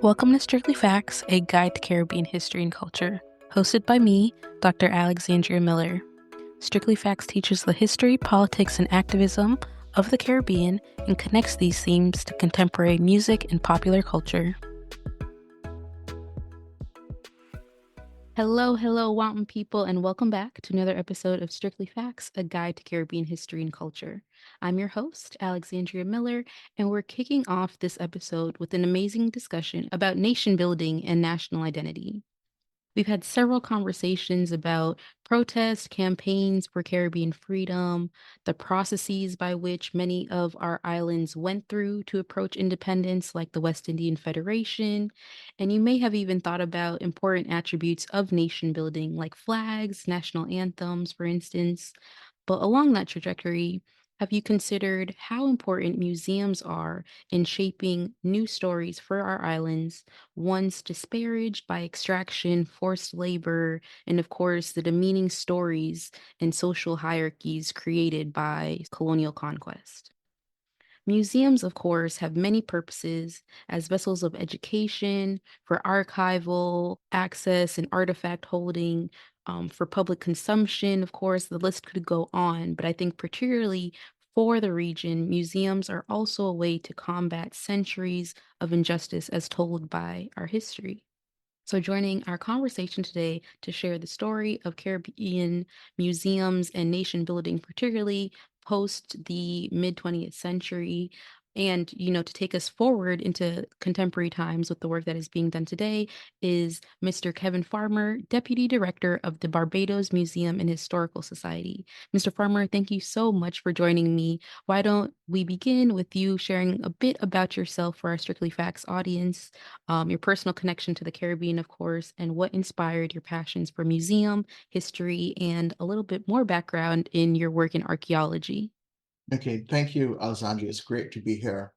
Welcome to Strictly Facts, a guide to Caribbean history and culture, hosted by me, Dr. Alexandria Miller. Strictly Facts teaches the history, politics, and activism of the Caribbean and connects these themes to contemporary music and popular culture. Hello, Wanton people, and welcome back to another episode of Strictly Facts, a guide to Caribbean history and culture. I'm your host, Alexandria Miller, and we're kicking off this episode with an amazing discussion about nation building and national identity. We've had several conversations about protests, campaigns for Caribbean freedom, the processes by which many of our islands went through to approach independence, like the West Indian Federation. And you may have even thought about important attributes of nation building, like flags, national anthems, for instance. But along that trajectory, have you considered how important museums are in shaping new stories for our islands, ones disparaged by extraction, forced labor, and of course, the demeaning stories and social hierarchies created by colonial conquest? Museums, of course, have many purposes as vessels of education, for archival access and artifact holding, for public consumption. Of course, the list could go on, but I think particularly for the region, museums are also a way to combat centuries of injustice as told by our history. So, joining our conversation today to share the story of Caribbean museums and nation building, particularly post the mid 20th century, and to take us forward into contemporary times with the work that is being done today, is Mr. Kevin Farmer, Deputy Director of the Barbados Museum and Historical Society. Mr. Farmer, thank you so much for joining me. Why don't we begin with you sharing a bit about yourself for our Strictly Facts audience, your personal connection to the Caribbean, of course, and what inspired your passions for museum, history, and a little bit more background in your work in archaeology. Okay, thank you, Alessandra. It's great to be here.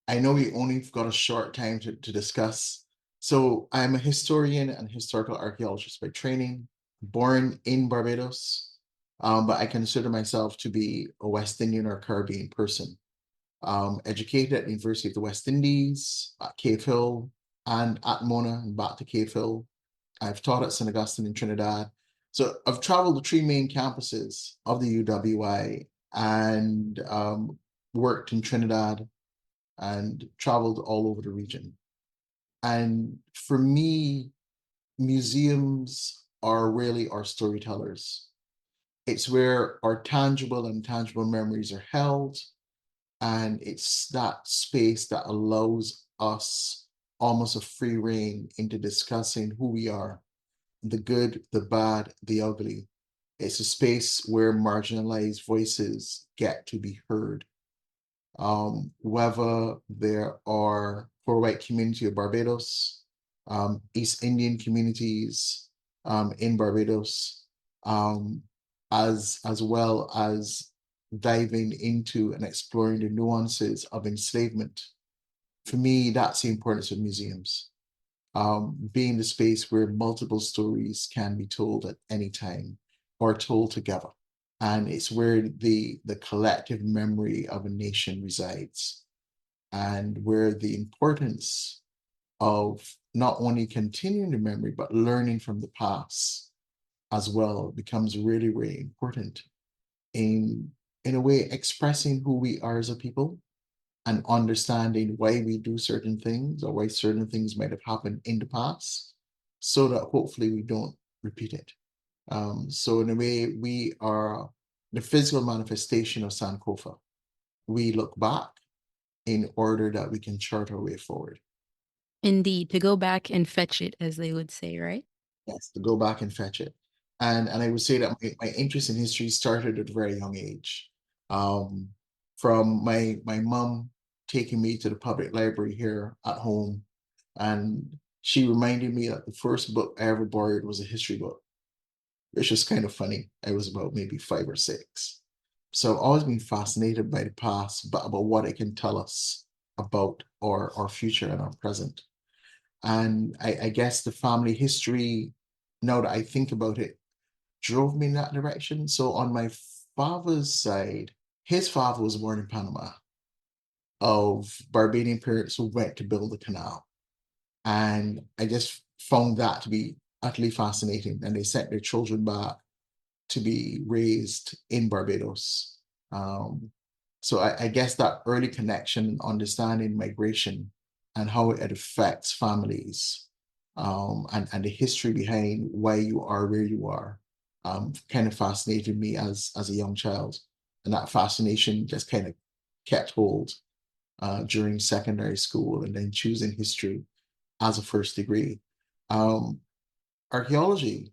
I know we only got a short time to discuss. So I'm a historian and historical archaeologist by training, born in Barbados, but I consider myself to be a West Indian or Caribbean person. Educated at the University of the West Indies, at Cave Hill, and at Mona, and back to Cave Hill. I've taught at St. Augustine in Trinidad. So I've traveled the three main campuses of the UWI and worked in Trinidad and traveled all over the region. And for me, museums are really our storytellers. It's where our tangible and intangible memories are held. And it's that space that allows us almost a free reign into discussing who we are, the good, the bad, the ugly. It's a space where marginalized voices get to be heard. Whether there are poor white community of Barbados, East Indian communities in Barbados, um, as well as diving into and exploring the nuances of enslavement. For me, that's the importance of museums. Being the space where multiple stories can be told at any time or told together. And it's where the collective memory of a nation resides, and where the importance of not only continuing the memory, but learning from the past as well becomes really, really important in, in a way, expressing who we are as a people and understanding why we do certain things or why certain things might have happened in the past so that hopefully we don't repeat it. So in a way, we are the physical manifestation of Sankofa. We look back in order that we can chart our way forward. Indeed, to go back and fetch it, as they would say, right? Yes, to go back and fetch it. And I would say that my interest in history started at a very young age. Um, from my mom taking me to the public library here at home, and she reminded me that the first book I ever borrowed was a history book, which is kind of funny. I was about maybe 5 or 6. So I've always been fascinated by the past, but about what it can tell us about our future and our present. And I guess the family history, now that I think about it, drove me in that direction. So on my father's side, his father was born in Panama of Barbadian parents who went to build the canal. And I just found that to be utterly fascinating. And they sent their children back to be raised in Barbados. Um, so I guess that early connection, understanding migration and how it affects families, and the history behind why you are where you are, kind of fascinated me as a young child. And that fascination just kind of kept hold during secondary school and then choosing history as a first degree. Um, Archaeology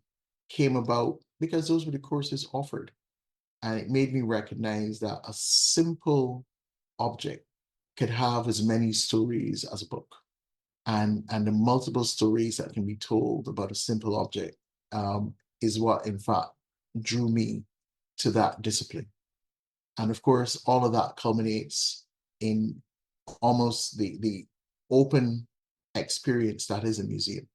came about because those were the courses offered. And it made me recognize that a simple object could have as many stories as a book. And the multiple stories that can be told about a simple object, is what, in fact, drew me to that discipline. And of course, all of that culminates in almost the open experience that is a museum.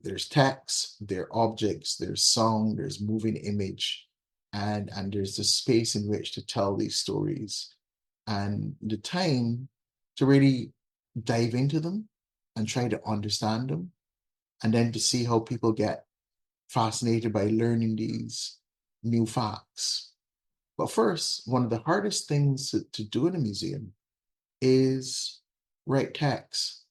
There's text, there are objects, there's song, there's moving image, and there's the space in which to tell these stories and the time to really dive into them and try to understand them, and then to see how people get fascinated by learning these new facts. But first, one of the hardest things to do in a museum is write text.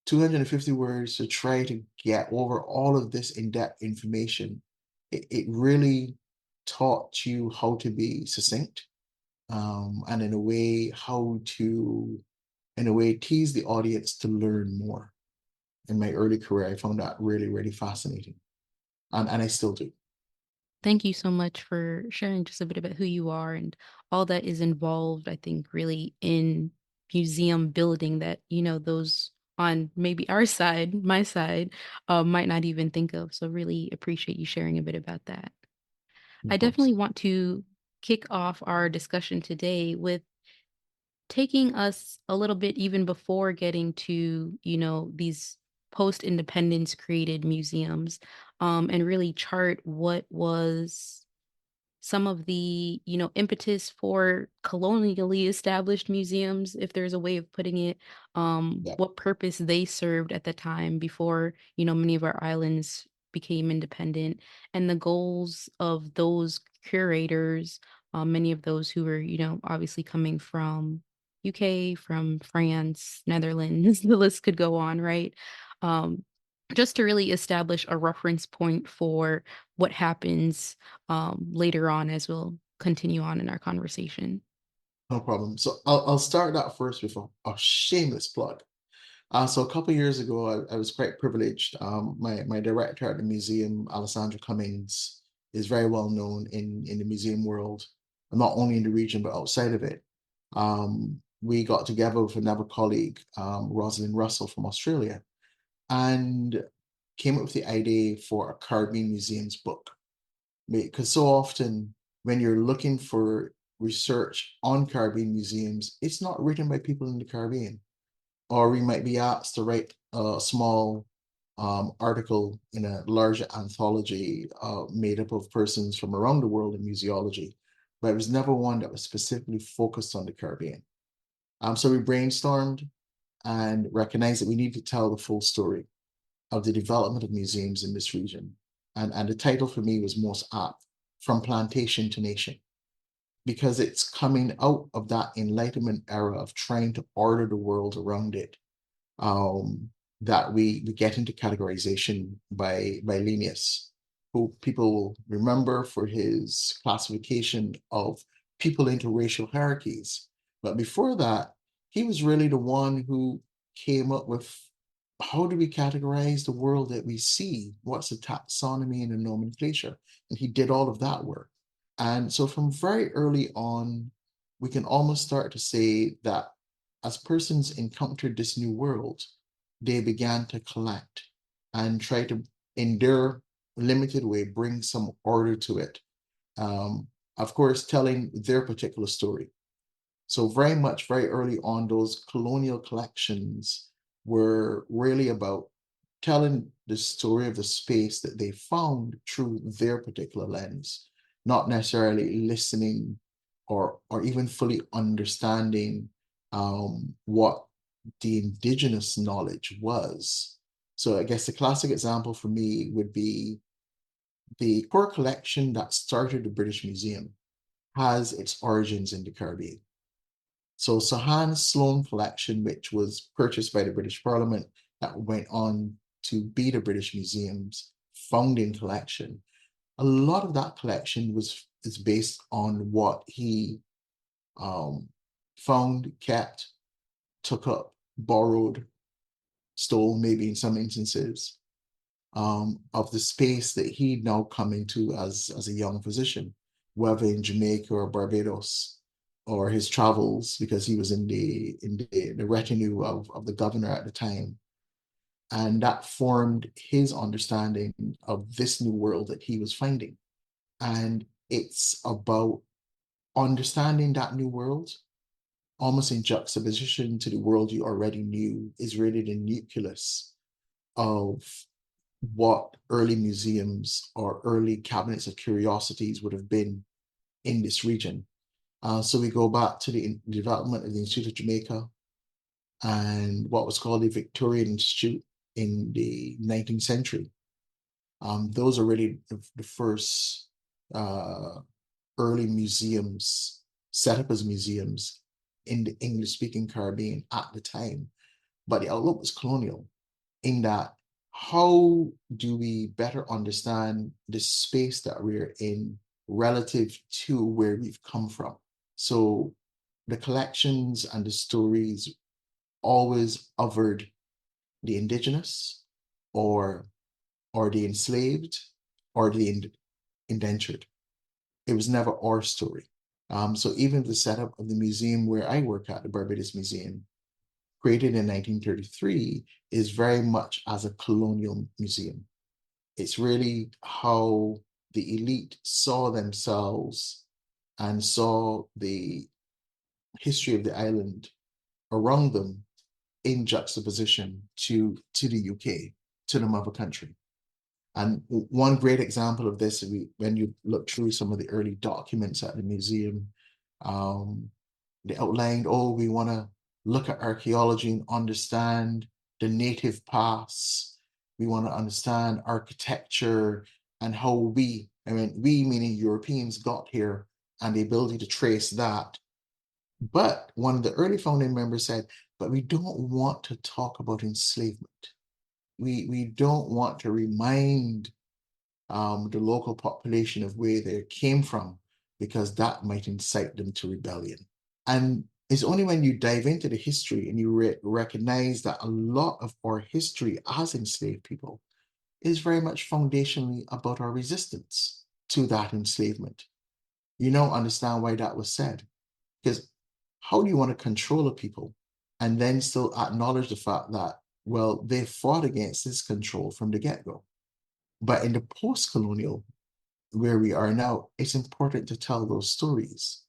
250 words to try to get over all of this in-depth information. It really taught you how to be succinct, and in a way, how to, in a way, tease the audience to learn more. In my early career, I found that really, really fascinating. And I still do. Thank you so much for sharing just a bit about who you are and all that is involved, I think, really in museum building that, those on maybe our side, my side, might not even think of. So, really appreciate you sharing a bit about that. No I definitely problems. want to kick off our discussion today with taking us a little bit even before getting to, these post-independence created museums, and really chart what was some of the, impetus for colonially established museums, if there's a way of putting it, Yeah, what purpose they served at the time before, many of our islands became independent, and the goals of those curators, many of those who were, obviously coming from UK, from France, Netherlands, the list could go on, right? Um, just to really establish a reference point for what happens later on as we'll continue on in our conversation. no problem. So I'll start that first with a shameless plug. So a couple of years ago, I was quite privileged. My director at the museum, Alessandra Cummings, is very well known in the museum world, not only in the region but outside of it. We got together with another colleague, Rosalind Russell from Australia, and came up with the idea for a Caribbean museums book. Because so often when you're looking for research on Caribbean museums, it's not written by people in the Caribbean, or we might be asked to write a small article in a larger anthology made up of persons from around the world in museology, but it was never one that was specifically focused on the Caribbean. So we brainstormed and recognized that we need to tell the full story of the development of museums in this region. And the title for me was most apt, From Plantation to Nation, because it's coming out of that Enlightenment era of trying to order the world around it, um, that we get into categorization by Linnaeus, who people remember for his classification of people into racial hierarchies. But before that, he was really the one who came up with how do we categorize the world that we see? What's the taxonomy and the nomenclature? And he did all of that work. And so from very early on, we can almost start to say that as persons encountered this new world, they began to collect and try to, in their limited way, bring some order to it. Of course, telling their particular story. So very much, very early on, those colonial collections were really about telling the story of the space that they found through their particular lens, not necessarily listening or even fully understanding what the indigenous knowledge was. So I guess the classic example for me would be the core collection that started the British Museum has its origins in the Caribbean. So Sahana Sloane collection, which was purchased by the British Parliament, that went on to be the British Museum's founding collection. A lot of that collection is based on what he um, found, kept, took up, borrowed, stole, maybe in some instances, of the space that he'd now come into as a young physician, whether in Jamaica or Barbados, or his travels because he was in the retinue of the governor at the time. And that formed his understanding of this new world that he was finding. And it's about understanding that new world, almost in juxtaposition to the world you already knew, is really the nucleus of what early museums or early cabinets of curiosities would have been in this region. So we go back to the development of the Institute of Jamaica and what was called the Victorian Institute in the 19th century. Those are really the first early museums set up as museums in the English-speaking Caribbean at the time. But the outlook was colonial in that how do we better understand the space that we're in relative to where we've come from? So the collections and the stories always othered the indigenous or or the enslaved or the indentured. It was never our story. So even the setup of the museum where I work at, the Barbados Museum, created in 1933, is very much as a colonial museum. It's really how the elite saw themselves and saw the history of the island around them in juxtaposition to the UK, to the mother country. And one great example of this, when you look through some of the early documents at the museum, um, they outlined, oh, we want to look at archaeology and understand the native past. We want to understand architecture and how I mean, we meaning Europeans got here and the ability to trace that. But one of the early founding members said, but we don't want to talk about enslavement. We don't want to remind the local population of where they came from because that might incite them to rebellion. And it's only when you dive into the history and you recognize that a lot of our history as enslaved people is very much foundationally about our resistance to that enslavement. You now understand why that was said. Because how do you want to control a people and then still acknowledge the fact that, well, they fought against this control from the get-go? But in the post-colonial, where we are now, it's important to tell those stories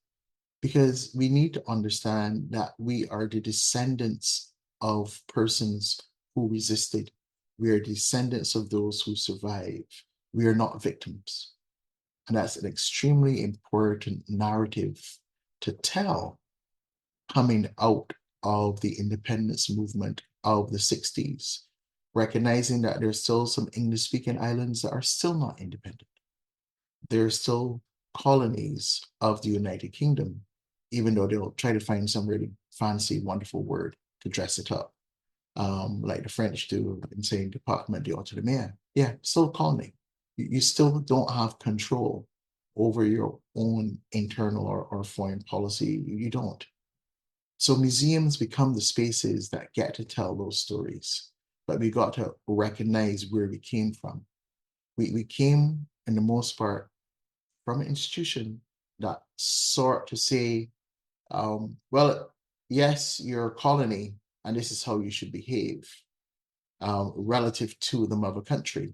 because we need to understand that we are the descendants of persons who resisted. We are descendants of those who survived. We are not victims. And that's an extremely important narrative to tell coming out of the independence movement of the 60s, recognizing that there's still some English speaking islands that are still not independent. They're still colonies of the United Kingdom, even though they'll try to find some really fancy, wonderful word to dress it up, like the French do in saying Departement d'Outre-mer. Yeah, still a colony. You still don't have control over your own internal or foreign policy. You don't. So museums become the spaces that get to tell those stories, but we got to recognize where we came from. We came, in the most part, from an institution that sought to say, well, yes, you're a colony, and this is how you should behave relative to the mother country,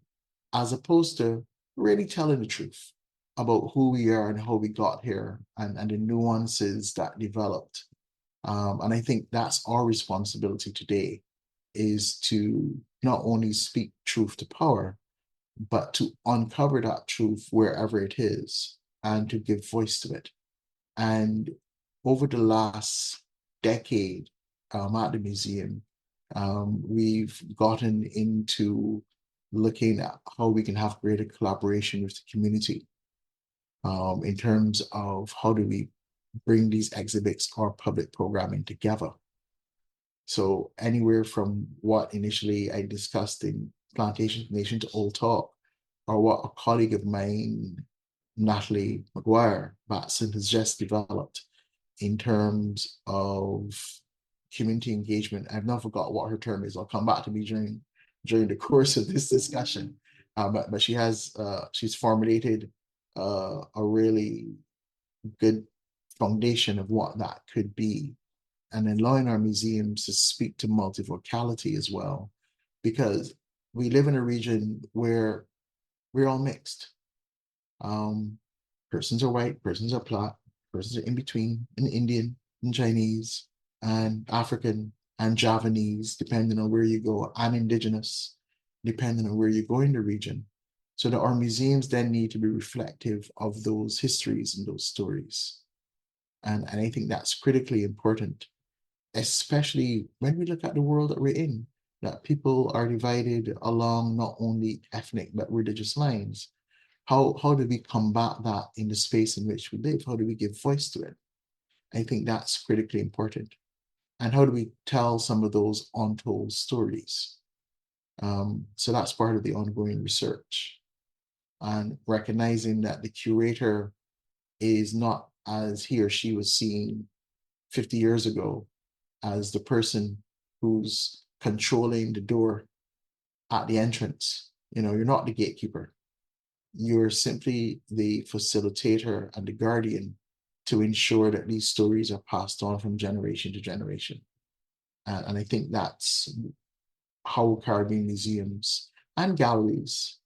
as opposed to really telling the truth about who we are and how we got here and the nuances that developed. And I think that's our responsibility today is to not only speak truth to power, but to uncover that truth wherever it is and to give voice to it. And over the last decade at the museum, We've gotten into looking at how we can have greater collaboration with the community in terms of how do we bring these exhibits or public programming together. So anywhere from what initially I discussed in Plantation Nation to Old Talk, or what a colleague of mine, Natalie McGuire Batson, has just developed in terms of community engagement. I've now forgot what her term is. I'll come back to me during the course of this discussion. But she's formulated a really good foundation of what that could be, and allowing our museums to speak to multivocality as well, because we live in a region where we're all mixed. Um, Persons are white, persons are black, persons are in between, and Indian, and Chinese, and African, and Javanese, depending on where you go, and Indigenous, depending on where you go in the region. So that our museums then need to be reflective of those histories and those stories. And I think that's critically important, especially when we look at the world that we're in, that people are divided along not only ethnic but religious lines. How do we combat that in the space in which we live? How do we give voice to it? I think that's critically important. And how do we tell some of those untold stories? So that's part of the ongoing research, and recognizing that the curator is not as he or she was seen 50 years ago, as the person who's controlling the door at the entrance. You're not the gatekeeper. You're simply the facilitator and the guardian to ensure that these stories are passed on from generation to generation. And I think that's how Caribbean museums and galleries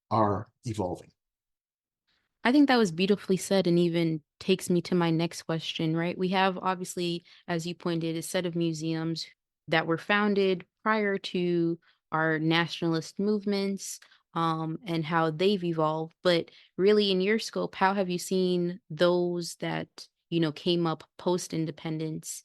are evolving. I think that was beautifully said and even takes me to my next question, right? We have obviously, as you pointed, a set of museums that were founded prior to our nationalist movements, and how they've evolved. But really, in your scope, how have you seen those that, came up post independence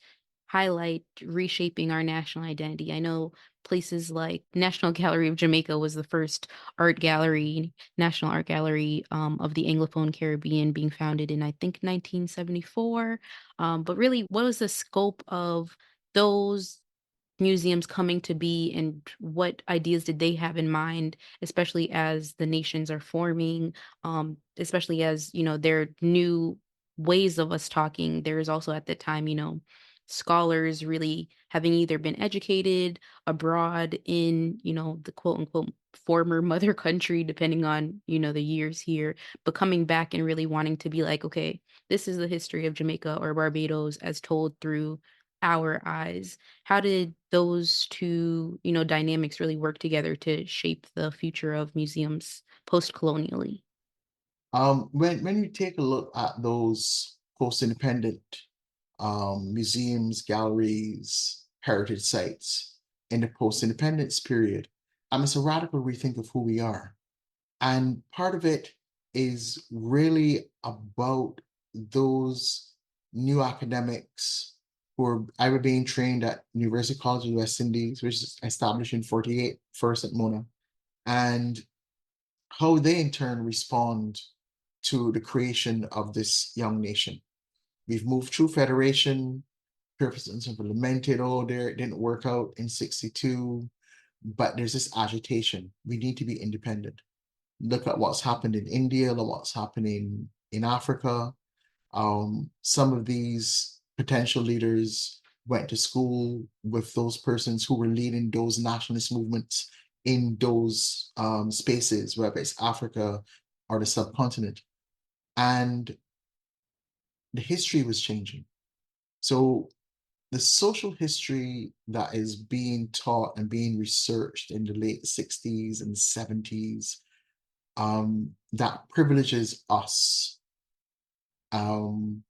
highlight reshaping our national identity? I know places like National Gallery of Jamaica was the first art gallery, National Art Gallery, of the Anglophone Caribbean, being founded in, I think, 1974. But really, what was the scope of those museums coming to be, and what ideas did they have in mind, especially as the nations are forming, especially as, there are new ways of us talking. There is also at the time, scholars really having either been educated abroad in, the quote unquote former mother country, depending on, the years here, but coming back and really wanting to be like, okay, this is the history of Jamaica or Barbados as told through our eyes. How did those two, dynamics really work together to shape the future of museums post-colonially? When you take a look at those post-independent museums, galleries, heritage sites in the post-independence period, it's a radical rethink of who we are. And part of it is really about those new academics who are either being trained at University College of the West Indies, which is established in 48, first at Mona, and how they in turn respond to the creation of this young nation. We've moved through federation, purposes implemented, oh, there, it didn't work out in 62, but there's this agitation. We need to be independent. Look at what's happened in India, look what's happening in Africa. Some of these potential leaders went to school with those persons who were leading those nationalist movements in those spaces, whether it's Africa or the subcontinent. And the history was changing. So the social history that is being taught and being researched in the late 60s and 70s, that privileges us, um,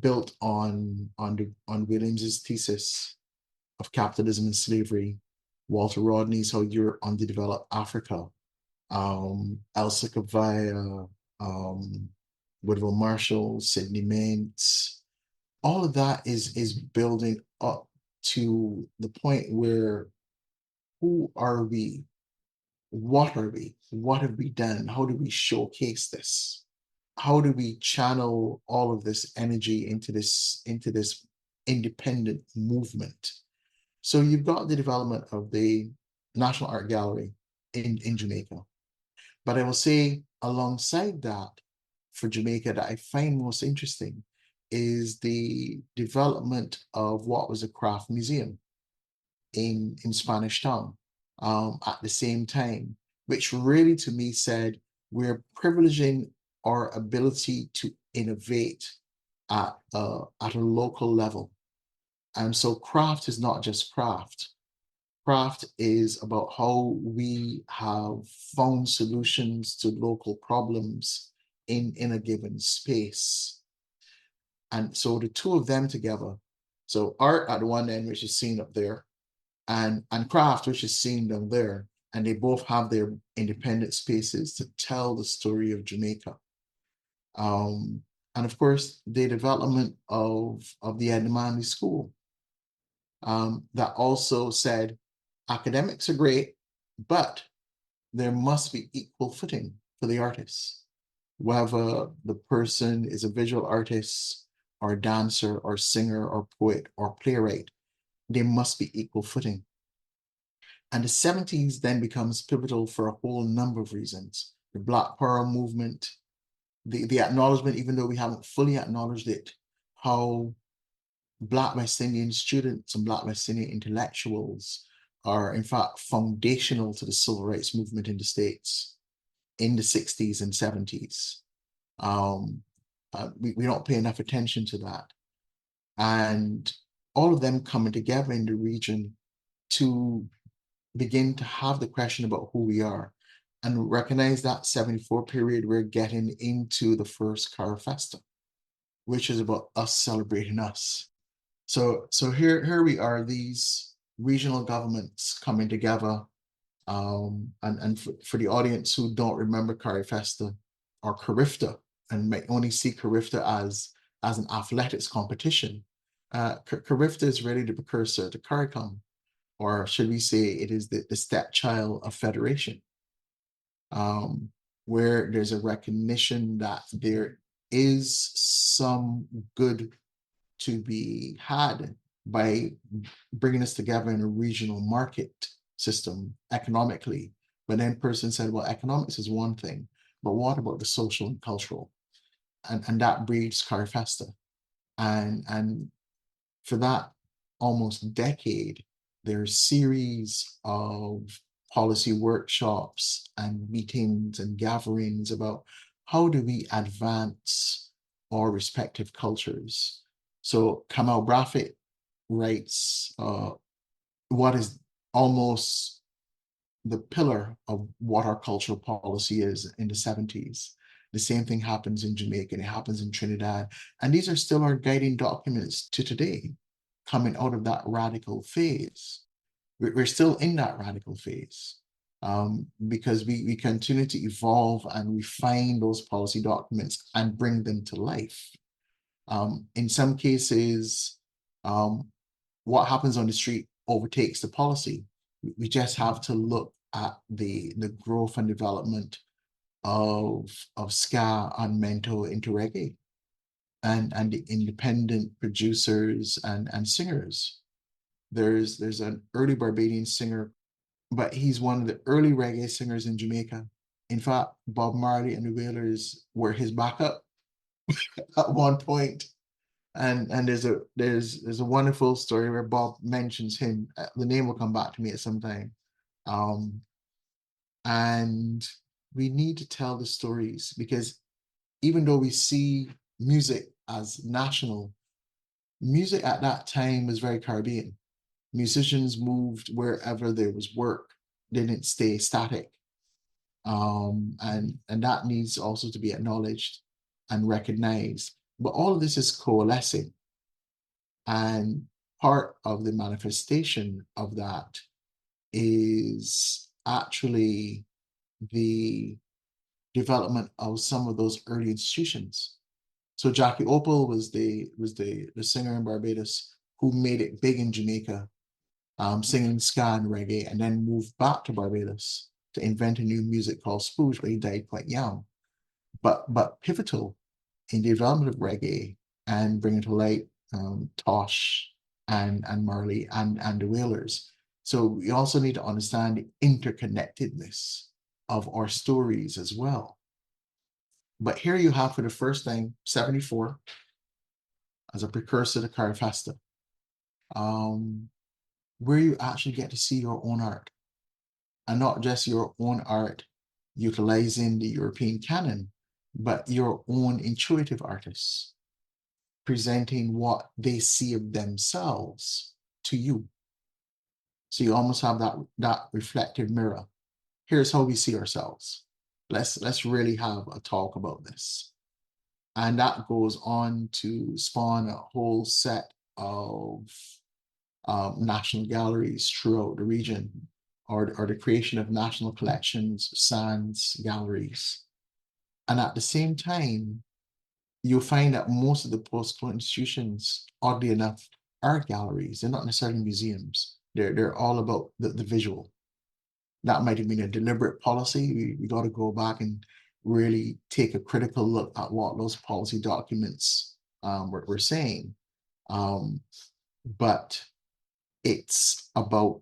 built on Williams's thesis of capitalism and slavery, Walter Rodney's How You're Underdeveloped Africa, Elsa Cavaya, Woodrow Marshall, Sidney Mintz. All of that is building up to the point where who are we? What are we? What have we done? How do we showcase this? How do we channel all of this energy into this independent movement? So you've got the development of the National Art Gallery in Jamaica. But I will say alongside that, for Jamaica, that I find most interesting is the development of what was a craft museum in Spanish Town at the same time, which really to me said we're privileging our ability to innovate at a local level. And so craft is not just craft. Craft is about how we have found solutions to local problems in a given space. And so the two of them together, so art at the one end, which is seen up there, and craft, which is seen down there, and they both have their independent spaces to tell the story of Jamaica. Um, and of course, the development of the Edamame School that also said academics are great, but there must be equal footing for the artists. Whether the person is a visual artist or a dancer or singer or poet or playwright, there must be equal footing. And the 70s then becomes pivotal for a whole number of reasons. The Black Power movement, the acknowledgement, even though we haven't fully acknowledged it, how Black West Indian students and Black West Indian intellectuals are in fact foundational to the civil rights movement in the States in the 60s and 70s. Um, we don't pay enough attention to that. And all of them coming together in the region to begin to have the question about who we are and recognize that 74 period, we're getting into the first Cara Festa, which is about us celebrating us. So here we are, these regional governments coming together. And for the audience who don't remember Cara Festa or Carifta and may only see Carifta as an athletics competition, Carifta is really the precursor to CARICOM, or should we say it is the stepchild of federation, um, where there's a recognition that there is some good to be had by bringing us together in a regional market system economically. But then person said, well, economics is one thing, but what about the social and cultural? And that breeds Carifesta. And for that almost decade, there's series of policy workshops and meetings and gatherings about how do we advance our respective cultures. So Kamal Brafitt writes what is almost the pillar of what our cultural policy is in the 70s. The same thing happens in Jamaica, and it happens in Trinidad. And these are still our guiding documents to today, coming out of that radical phase. We're still in that radical phase because we continue to evolve and refine those policy documents and bring them to life. In some cases, what happens on the street overtakes the policy. We just have to look at the growth and development of ska and mento into reggae and the independent producers and singers. There's an early Barbadian singer, but he's one of the early reggae singers in Jamaica. In fact, Bob Marley and the Wailers were his backup at one point. And there's a wonderful story where Bob mentions him. The name will come back to me at some time. Um, and we need to tell the stories because even though we see music as national, music at that time was very Caribbean. Musicians moved wherever there was work, they didn't stay static. And that needs also to be acknowledged and recognized. But all of this is coalescing. And part of the manifestation of that is actually the development of some of those early institutions. So Jackie Opal was the singer in Barbados who made it big in Jamaica singing ska and reggae, and then moved back to Barbados to invent a new music called spooge, but he died quite young. But pivotal in the development of reggae and bringing to light Tosh and Marley and the Wailers. So we also need to understand the interconnectedness of our stories as well. But here you have for the first time 74 as a precursor to Carifesta, um, where you actually get to see your own art, and not just your own art utilizing the European canon, but your own intuitive artists presenting what they see of themselves to you. So you almost have that reflective mirror. Here's how we see ourselves. Let's really have a talk about this. And that goes on to spawn a whole set of national galleries throughout the region, or the creation of national collections, sands, galleries. And at the same time, you'll find that most of the post-colonial institutions, oddly enough, are galleries. They're not necessarily museums. They're all about the visual. That might have been a deliberate policy. We got to go back and really take a critical look at what those policy documents were saying. Um, but it's about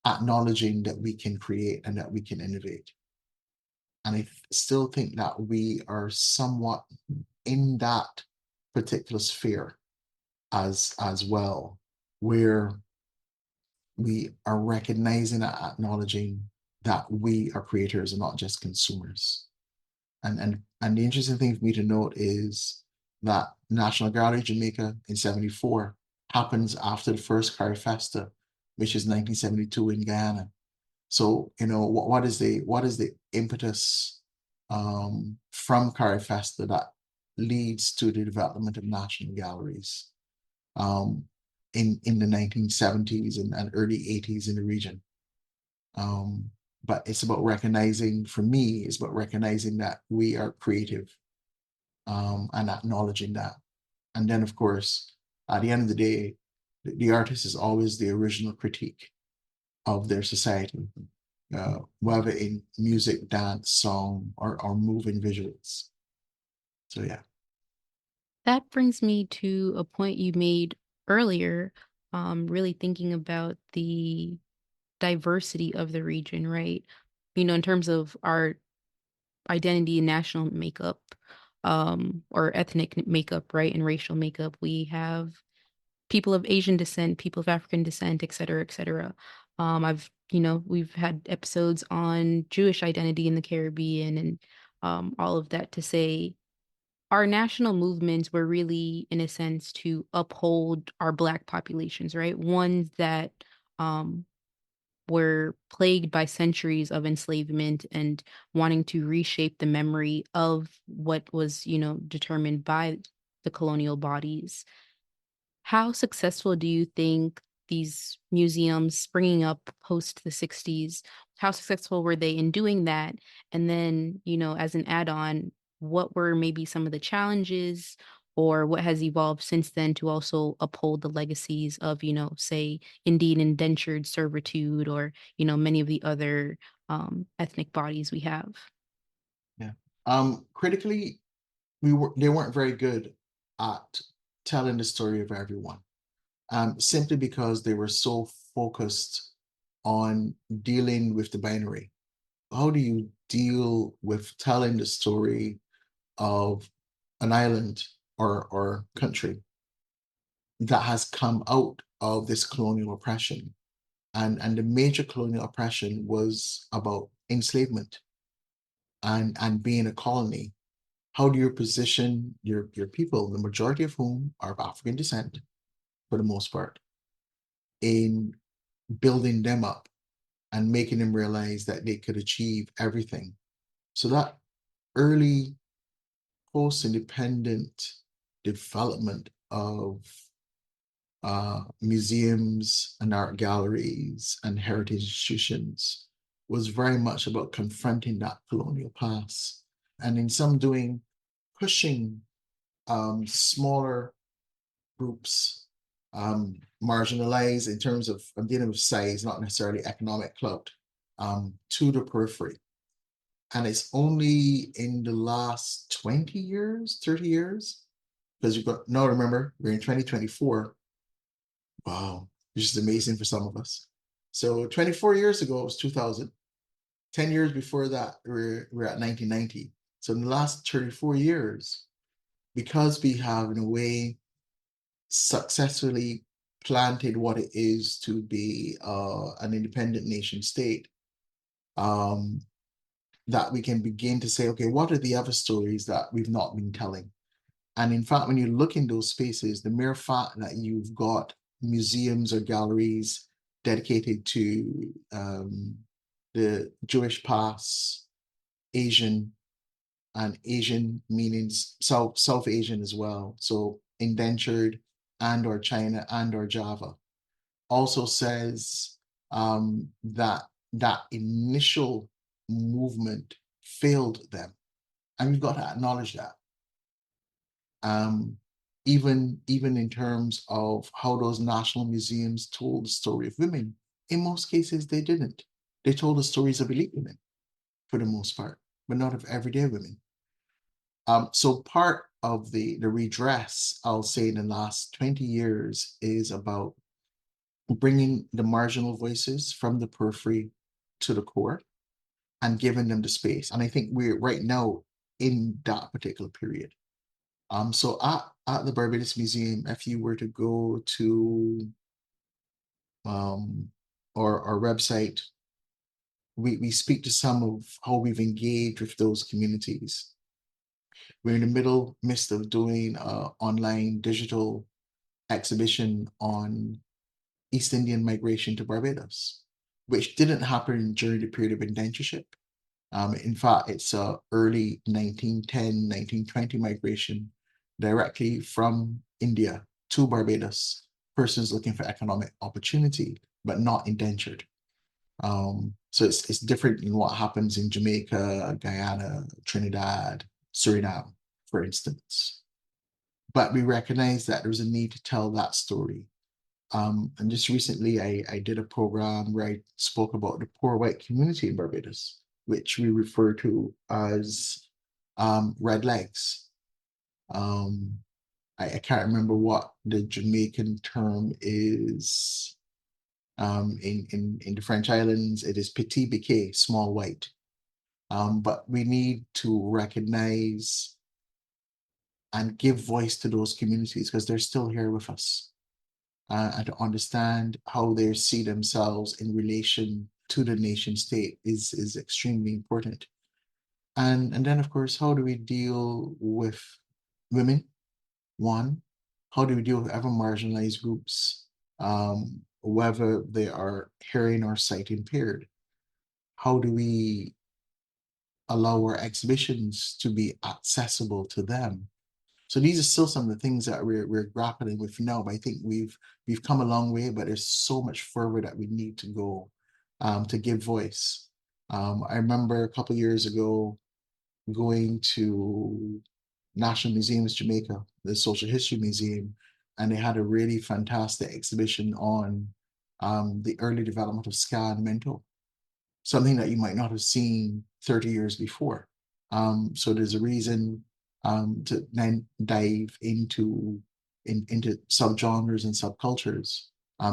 acknowledging that we can create and that we can innovate. And I still think that we are somewhat in that particular sphere as well, where we are recognizing and acknowledging that we are creators and not just consumers. And the interesting thing for me to note is that National Gallery Jamaica in 74 happens after the first Carifesta, which is 1972 in Guyana. So, what is the impetus from Carifesta that leads to the development of national galleries um, in the 1970s and early 80s in the region? But it's about recognizing, for me, it's about recognizing that we are creative, and acknowledging that. And then, of course, at the end of the day, the artist is always the original critique of their society, whether in music, dance, song, or moving visuals. So yeah. That brings me to a point you made earlier, really thinking about the diversity of the region, right? In terms of our identity and national makeup, or ethnic makeup, right? And racial makeup, we have people of Asian descent, people of African descent, et cetera, et cetera. We've had episodes on Jewish identity in the Caribbean and all of that to say our national movements were really, in a sense, to uphold our Black populations, right? Ones that um, were plagued by centuries of enslavement and wanting to reshape the memory of what was, determined by the colonial bodies. How successful do you think these museums springing up post the 60s, how successful were they in doing that? And then, as an add-on, what were maybe some of the challenges or what has evolved since then to also uphold the legacies of, say, Indian indentured servitude or, many of the other ethnic bodies we have? Yeah. Critically, they weren't very good at telling the story of everyone, simply because they were so focused on dealing with the binary. How do you deal with telling the story of an island or country that has come out of this colonial oppression? And the major colonial oppression was about enslavement and being a colony. How do you position your people, the majority of whom are of African descent for the most part, in building them up and making them realize that they could achieve everything? So that early post-independent development of museums and art galleries and heritage institutions was very much about confronting that colonial past, and in some doing, pushing smaller groups marginalized in terms of, I'm dealing with size, not necessarily economic clout, to the periphery. And it's only in the last 20 years, 30 years, because you've got, now remember, we're in 2024. Wow, which is amazing for some of us. So 24 years ago, it was 2000. 10 years before that, we're at 1990. So in the last 34 years, because we have, in a way, successfully planted what it is to be an independent nation state, um, that we can begin to say, okay, what are the other stories that we've not been telling? And in fact, when you look in those spaces, the mere fact that you've got museums or galleries dedicated to the Jewish past, Asian, and Asian meanings South Asian as well. So indentured and or China and or Java also says that that initial movement failed them, and we've got to acknowledge that. Um, even in terms of how those national museums told the story of women, in most cases they didn't. They told the stories of elite women for the most part, but not of everyday women. So part of the redress, I'll say, in the last 20 years is about bringing the marginal voices from the periphery to the core and giving them the space. And I think we're right now in that particular period. So at the Barbados Museum, if you were to go to um, our website, we speak to some of how we've engaged with those communities. We're in the midst of doing an online digital exhibition on East Indian migration to Barbados, which didn't happen during the period of indentureship. In fact, it's a early 1910, 1920 migration directly from India to Barbados, persons looking for economic opportunity, but not indentured. So it's different in what happens in Jamaica, Guyana, Trinidad, Suriname, for instance. But we recognize that there's a need to tell that story. And just recently, I did a program where I spoke about the poor white community in Barbados, which we refer to as red legs. Um, I can't remember what the Jamaican term is. In the French islands, it is petit biquet, small white. But we need to recognize and give voice to those communities because they're still here with us, and to understand how they see themselves in relation to the nation state is extremely important. And then, of course, how do we deal with women? One, how do we deal with ever marginalized groups, whether they are hearing or sight impaired? How do we allow our exhibitions to be accessible to them? So these are still some of the things that we're grappling with now. But I think we've come a long way, but there's so much further that we need to go, to give voice. I remember a couple of years ago going to National Museums Jamaica, the Social History Museum, and they had a really fantastic exhibition on the early development of ska and mento, something that you might not have seen 30 years before. So there's a reason to then dive into subgenres and subcultures,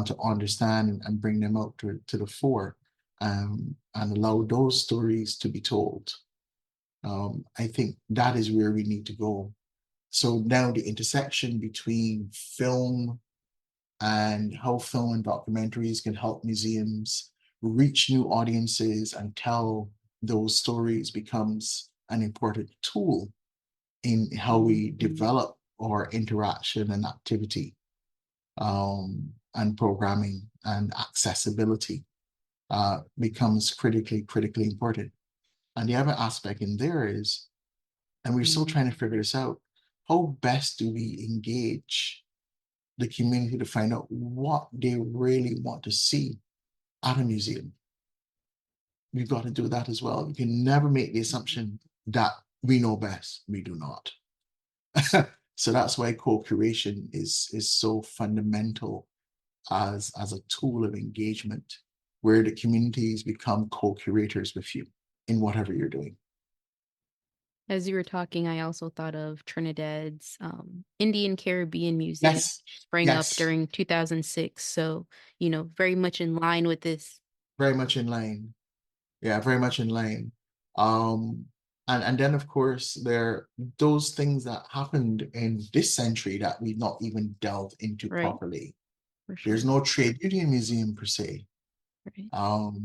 to understand and bring them out to the fore, and allow those stories to be told. I think that is where we need to go. So now the intersection between film and how film and documentaries can help museums reach new audiences and tell those stories becomes an important tool in how we develop our interaction and activity, and programming and accessibility, becomes critically important. And the other aspect in there is, and we're still trying to figure this out, how best do we engage the community to find out what they really want to see at a museum? We've got to do that as well. We can never make the assumption that we know best. We do not. So that's why co-curation is so fundamental as a tool of engagement, where the communities become co-curators with you in whatever you're doing. As you were talking, I also thought of Trinidad's Indian Caribbean Museum, Yes, which sprang up yes, during 2006. So, very much in line with this. very much in line. Yeah, very much in line. Um, and then of course there are those things that happened in this century that we not even delved into Right. properly. For There's sure. no trade union museum per se. Right.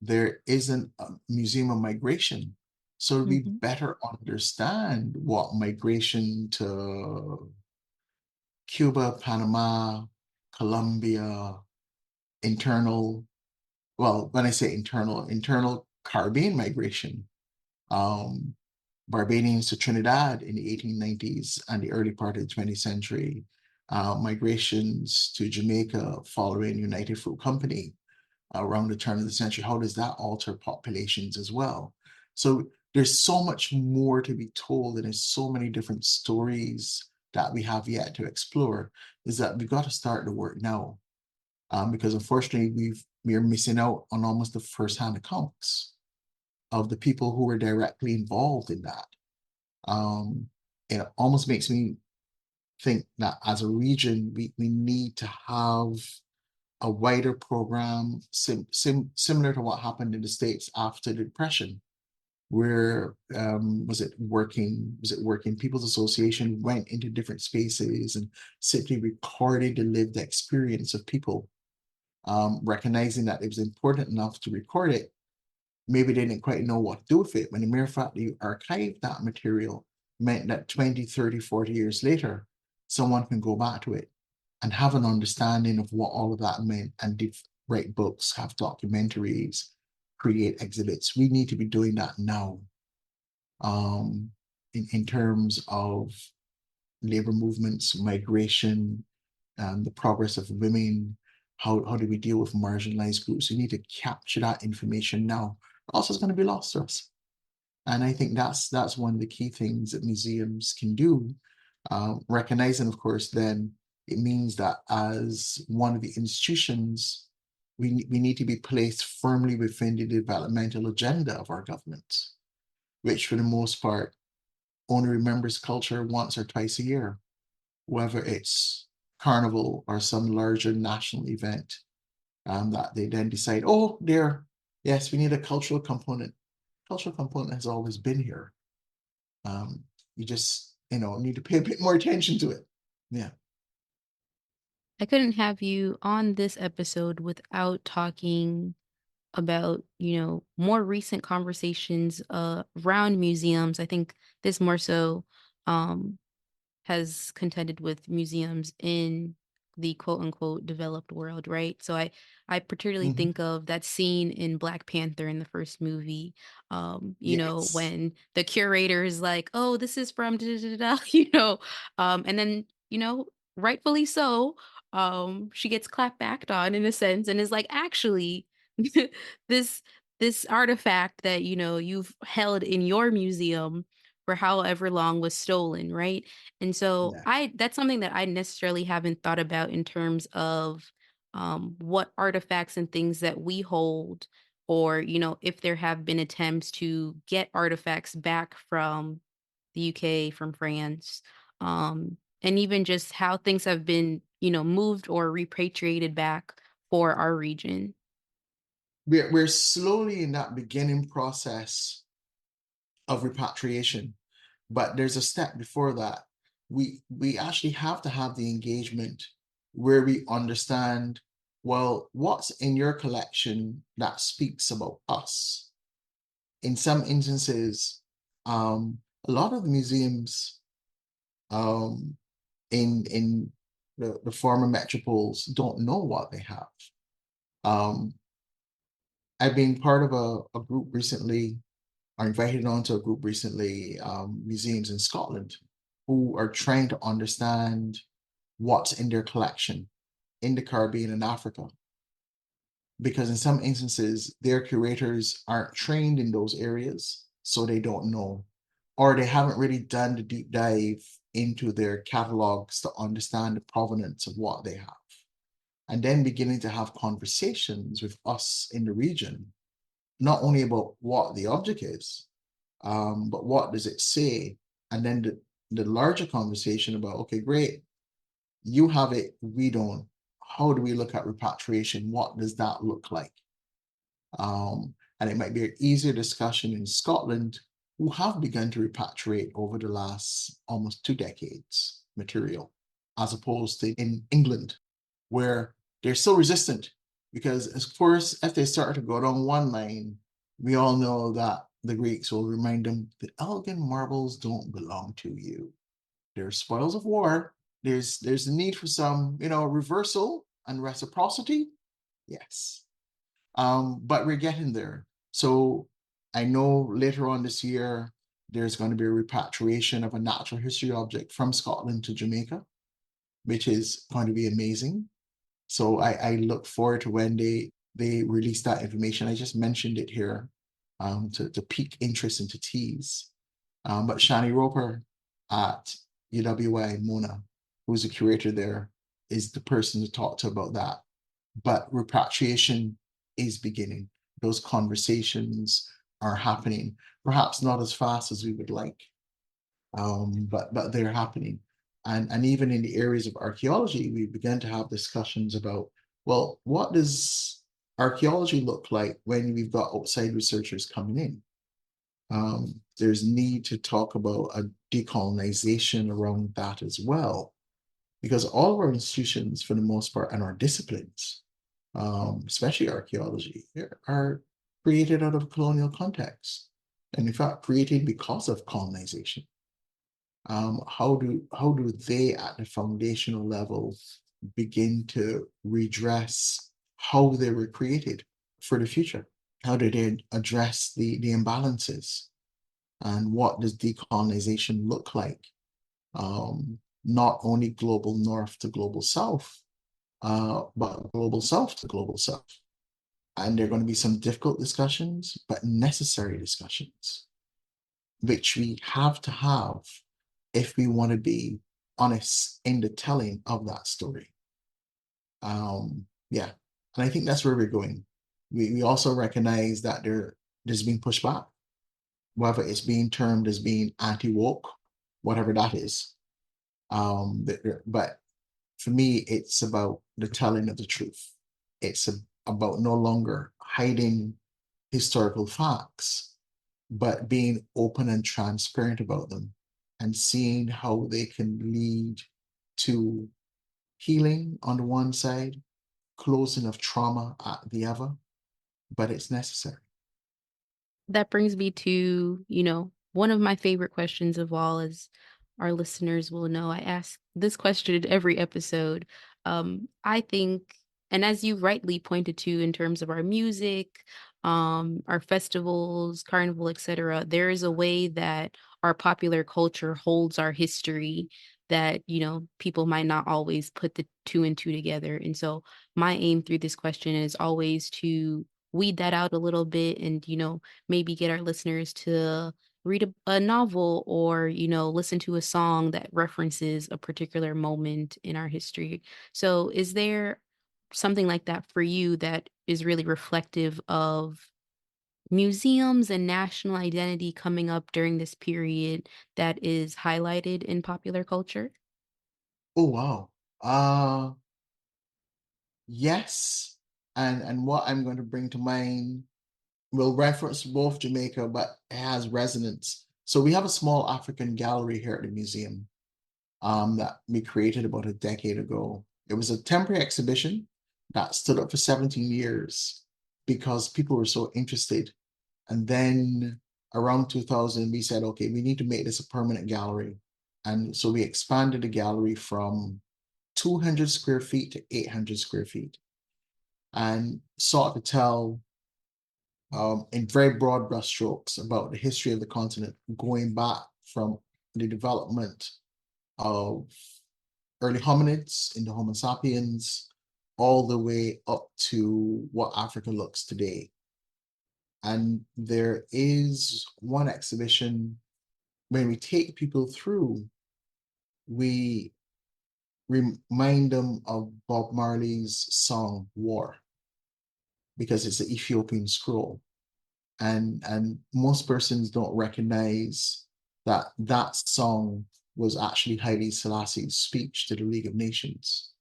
There isn't a museum of migration. So we Hmm. better understand what migration to Cuba, Panama, Colombia, internal, well, when I say internal Caribbean migration, um, Barbadians to Trinidad in the 1890s and the early part of the 20th century, migrations to Jamaica following United Fruit Company around the turn of the century. How does that alter populations as well? So there's so much more to be told, and there's so many different stories that we have yet to explore. Is that we've got to start the work now, because unfortunately we're missing out on almost the first-hand accounts of the people who were directly involved in that. Um, it almost makes me think that as a region, we need to have a wider program similar to what happened in the States after the Depression, where was it working People's Association went into different spaces and simply recorded the lived experience of people, recognizing that it was important enough to record it. Maybe they didn't quite know what to do with it. When the mere fact that you archive that material meant that 20, 30, 40 years later, someone can go back to it and have an understanding of what all of that meant and write books, have documentaries, create exhibits. We need to be doing that now, in terms of labor movements, migration, the progress of women. How do we deal with marginalized groups? We need to capture that information now. Also, it's going to be lost to us. And I think that's one of the key things that museums can do. Recognizing, of course, then it means that as one of the institutions, we need to be placed firmly within the developmental agenda of our government, which for the most part only remembers culture once or twice a year, whether it's carnival or some larger national event, that they then decide, oh, there, yes, we need a cultural component. Cultural component has always been here. You just, need to pay a bit more attention to it. Yeah. I couldn't have you on this episode without talking about, more recent conversations around museums. I think this more so um has contended with museums in the quote unquote developed world, right? So I particularly Mhm. think of that scene in Black Panther in the first movie, Yes. when the curator is like, "Oh, this is from da da da da," and then, rightfully so, she gets clapped back on in a sense and is like, "Actually, this this artifact that, you've held in your museum for however long was stolen," right? And so Yeah. I that's something that I necessarily haven't thought about in terms of what artifacts and things that we hold, or, if there have been attempts to get artifacts back from the UK, from France, and even just how things have been, moved or repatriated back for our region. We're slowly in that beginning process of repatriation, but there's a step before that. We actually have to have the engagement where we understand, well, what's in your collection that speaks about us. In some instances, a lot of the museums, um, in the former metropoles don't know what they have. Um, I've been part of a group recently, or invited onto a group recently, museums in Scotland, who are trying to understand what's in their collection in the Caribbean and Africa. Because in some instances, their curators aren't trained in those areas, so they don't know, or they haven't really done the deep dive into their catalogs to understand the provenance of what they have. And then beginning to have conversations with us in the region, not only about what the object is, but what does it say? And then the larger conversation about, okay, great, you have it, we don't. How do we look at repatriation? What does that look like? And it might be an easier discussion in Scotland, who have begun to repatriate over the last almost 2 decades material, as opposed to in England, where they're still resistant. Because, of course, if they start to go down one line, we all know that the Greeks will remind them the Elgin marbles don't belong to you. They're spoils of war. There's a need for some, reversal and reciprocity. Yes. But we're getting there. So I know later on this year, there's going to be a repatriation of a natural history object from Scotland to Jamaica, which is going to be amazing. So I look forward to when they release that information. I just mentioned it here to pique interest into teas. But Shani Roper at UWI Mona, who's a curator there, is the person to talk to about that. But repatriation is beginning. Those conversations are happening, perhaps not as fast as we would like, but they're happening. And even in the areas of archaeology, we began to have discussions about, well, what does archaeology look like when we've got outside researchers coming in? There's need to talk about a decolonization around that as well, because all of our institutions, for the most part, and our disciplines, especially archaeology, are created out of colonial context, and in fact, created because of colonization. How do they, at the foundational level, begin to redress how they were created for the future? How do they address the imbalances? And what does decolonization look like? Not only global north to global south, but global south to global south. And there are going to be some difficult discussions, but necessary discussions, which we have to have if we want to be honest in the telling of that story. Yeah, and I think that's where we're going. We also recognize that there's being pushback, whether it's being termed as being anti-woke, whatever that is. But for me, it's about the telling of the truth. It's about no longer hiding historical facts, but being open and transparent about them and seeing how they can lead to healing on the one side, closing of trauma at the other, but it's necessary. That brings me to, one of my favorite questions of all, as our listeners will know. I ask this question in every episode. I think, and as you rightly pointed to in terms of our music, our festivals, carnival, etc., there is a way that our popular culture holds our history that, people might not always put the two and two together. And so my aim through this question is always to weed that out a little bit and, maybe get our listeners to read a novel or, listen to a song that references a particular moment in our history. So, is there something like that for you that is really reflective of museums and national identity coming up during this period that is highlighted in popular culture? Oh wow. Yes. And what I'm going to bring to mind will reference both Jamaica, but it has resonance. So we have a small African gallery here at the museum that we created about a decade ago. It was a temporary exhibition that stood up for 17 years because people were so interested. And then around 2000, we said, okay, we need to make this a permanent gallery. And so we expanded the gallery from 200 square feet to 800 square feet and sought to tell in very broad brushstrokes about the history of the continent, going back from the development of early hominids into Homo sapiens, all the way up to what Africa looks today. And there is one exhibition when we take people through, we remind them of Bob Marley's song War because it's the Ethiopian scroll. And most persons don't recognize that that song was actually Haile Selassie's speech to the League of Nations.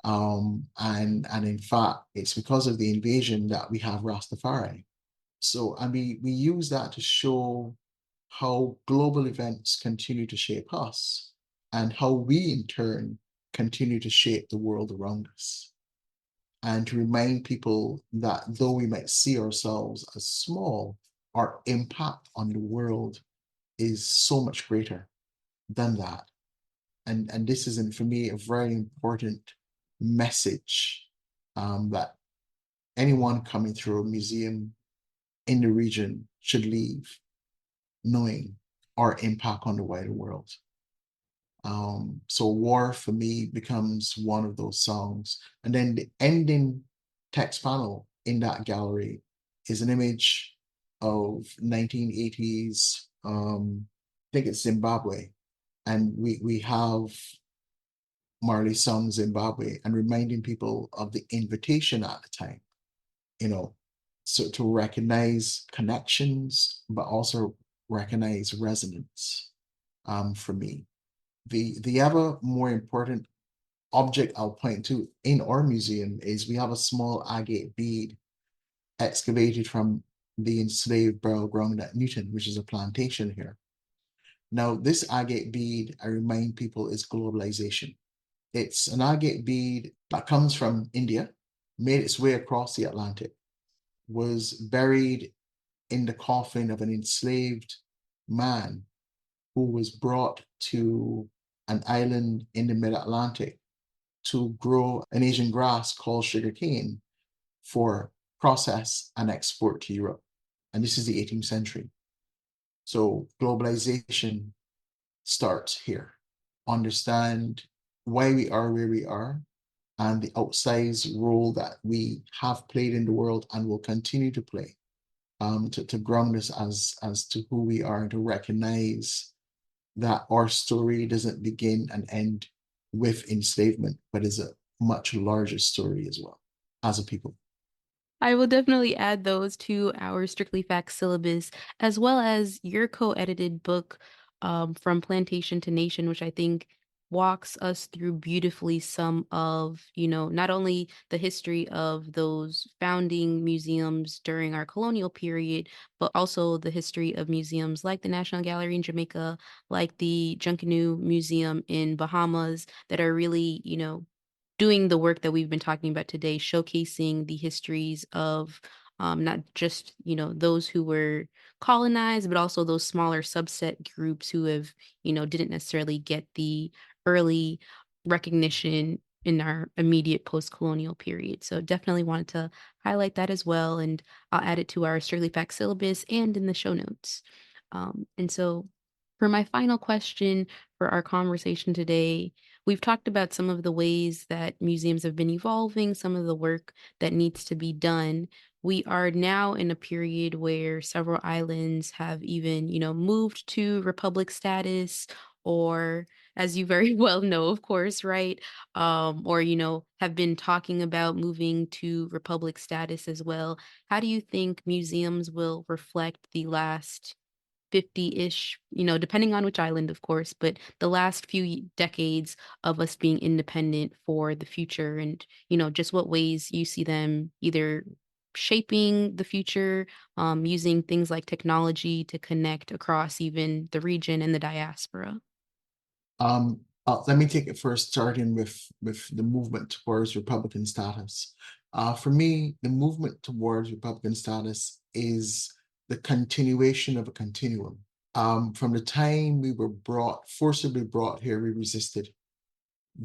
And in fact, it's because of the invasion that we have Rastafari. So, and we use that to show how global events continue to shape us and how we in turn continue to shape the world around us. And to remind people that though we might see ourselves as small, our impact on the world is so much greater than that. And this is, for me, a very important message that anyone coming through a museum in the region should leave knowing our impact on the wider world. So War for me becomes one of those songs. And then the ending text panel in that gallery is an image of 1980s, I think it's Zimbabwe. And we have Marley's song Zimbabwe and reminding people of the invitation at the time, you know, so to recognize connections, but also recognize resonance for me. The other more important object I'll point to in our museum is we have a small agate bead excavated from the enslaved burial ground at Newton, which is a plantation here. Now, this agate bead, I remind people, is globalization. It's an agate bead that comes from India, made its way across the Atlantic, was buried in the coffin of an enslaved man who was brought to an island in the mid-Atlantic to grow an Asian grass called sugarcane for process and export to Europe. And this is the 18th century. So globalization starts here. Understand why we are where we are and the outsized role that we have played in the world and will continue to play to ground us as to who we are and to recognize that our story doesn't begin and end with enslavement, but is a much larger story as well as a people. I will definitely add those to our Strictly Facts syllabus, as well as your co-edited book, From Plantation to Nation, which I think walks us through beautifully some of, not only the history of those founding museums during our colonial period, but also the history of museums like the National Gallery in Jamaica, like the Junkanoo Museum in Bahamas, that are really, doing the work that we've been talking about today, showcasing the histories of not just those who were colonized, but also those smaller subset groups who have didn't necessarily get the early recognition in our immediate post-colonial period. So definitely wanted to highlight that as well, and I'll add it to our Strictly Fact syllabus and in the show notes. And so for my final question for our conversation today, we've talked about some of the ways that museums have been evolving, some of the work that needs to be done. We are now in a period where several islands have even, moved to republic status, or as you very well know, of course, right? Or, have been talking about moving to republic status as well. How do you think museums will reflect the last 50-ish, depending on which island, of course, but the last few decades of us being independent for the future, and, just what ways you see them either shaping the future, using things like technology to connect across even the region and the diaspora? Let me take it first, starting with the movement towards Republican status. For me, the movement towards Republican status is the continuation of a continuum. From the time we were forcibly brought here, we resisted.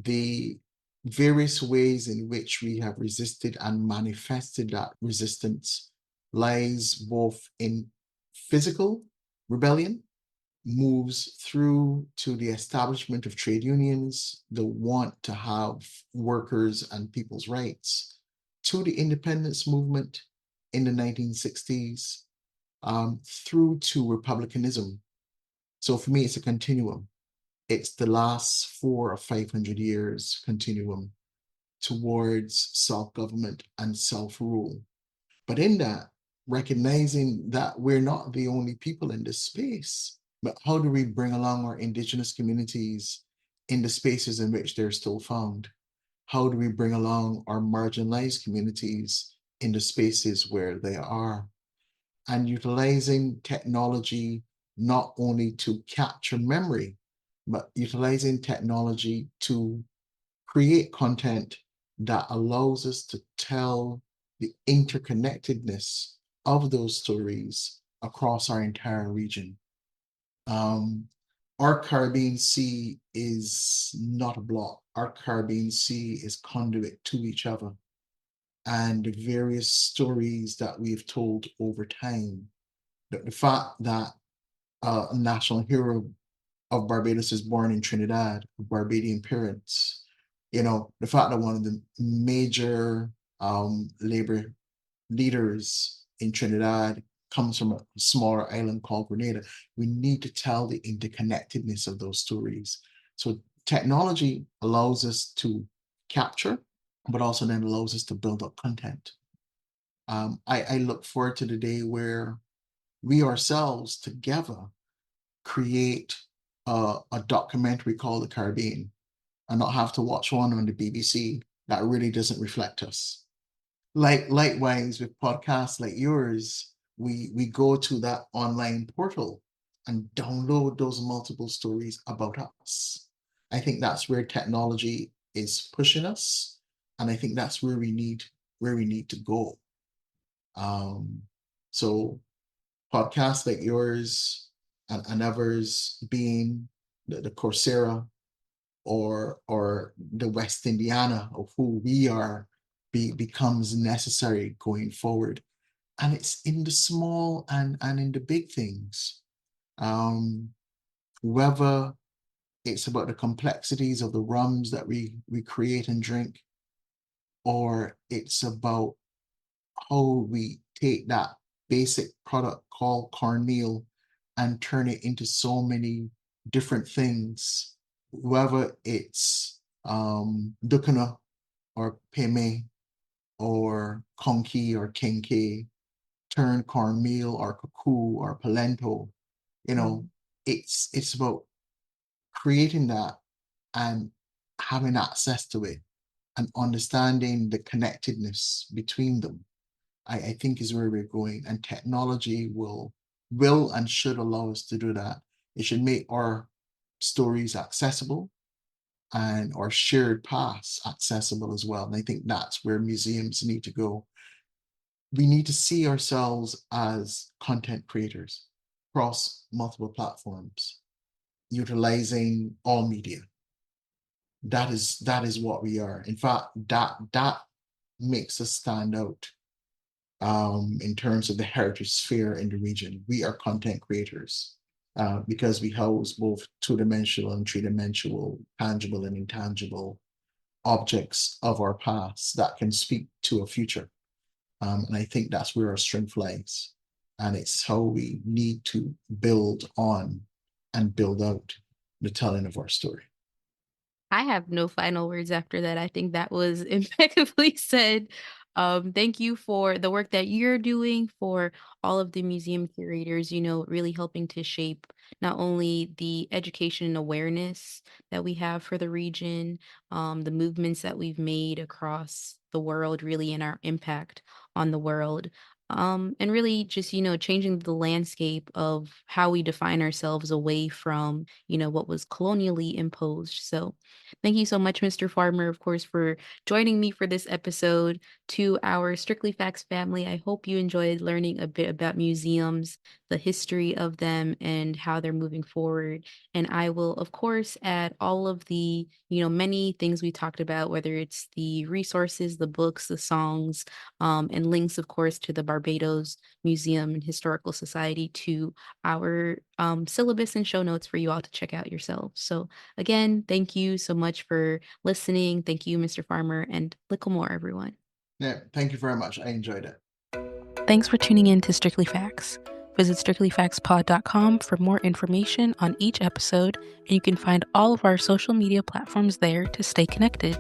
The various ways in which we have resisted and manifested that resistance lies both in physical rebellion, moves through to the establishment of trade unions, the want to have workers and people's rights, to the independence movement in the 1960s, through to republicanism. So for me, it's a continuum. It's the last 400 or 500 years continuum towards self-government and self-rule. But in that, recognizing that we're not the only people in this space, but how do we bring along our Indigenous communities in the spaces in which they're still found? How do we bring along our marginalized communities in the spaces where they are? And utilizing technology not only to capture memory, but utilizing technology to create content that allows us to tell the interconnectedness of those stories across our entire region. Um, our Caribbean Sea is not a block. Our Caribbean Sea is conduit to each other. And the various stories that we've told over time, the fact that a national hero of Barbados is born in Trinidad, with Barbadian parents. The fact that one of the major labor leaders in Trinidad comes from a smaller island called Grenada. We need to tell the interconnectedness of those stories. So technology allows us to capture, but also then allows us to build up content. I look forward to the day where we ourselves together create a documentary called The Caribbean and not have to watch one on the BBC that really doesn't reflect us. Likewise with podcasts like yours, we go to that online portal and download those multiple stories about us. I think that's where technology is pushing us, and I think that's where we need to go. Um, so podcasts like yours and others being the Coursera or the West Indiana of who we are becomes necessary going forward. And it's in the small and in the big things. Um, Whether it's about the complexities of the rums that we create and drink, or it's about how we take that basic product called cornmeal and turn it into so many different things, whether it's dukana or peme or conky or kenke, turn cornmeal or cuckoo or polento. You know, Mm. it's about creating that and having access to it and understanding the connectedness between them. I think is where we're going, and technology will and should allow us to do that. It should make our stories accessible and our shared past accessible as well. And I think that's where museums need to go. We need to see ourselves as content creators across multiple platforms, utilizing all media. That is what we are. In fact, that makes us stand out in terms of the heritage sphere in the region. We are content creators because we house both two-dimensional and three-dimensional, tangible and intangible objects of our past that can speak to a future. And I think that's where our strength lies. And it's how we need to build on and build out the telling of our story. I have no final words after that. I think that was impeccably said. Thank you for the work that you're doing, for all of the museum curators, really helping to shape not only the education and awareness that we have for the region, the movements that we've made across the world, really, and our impact on the world. And really just, changing the landscape of how we define ourselves away from, what was colonially imposed. So, thank you so much, Mr. Farmer, of course, for joining me for this episode. To our Strictly Facts family, I hope you enjoyed learning a bit about museums, the history of them, and how they're moving forward. And I will, of course, add all of the, many things we talked about, whether it's the resources, the books, the songs, and links, of course, to the Barbados Museum and Historical Society, to our syllabus and show notes for you all to check out yourselves. So, again, thank you so much for listening. Thank you, Mr. Farmer, and little more, everyone. Yeah, thank you very much. I enjoyed it. Thanks for tuning in to Strictly Facts. Visit strictlyfactspod.com for more information on each episode, and you can find all of our social media platforms there to stay connected.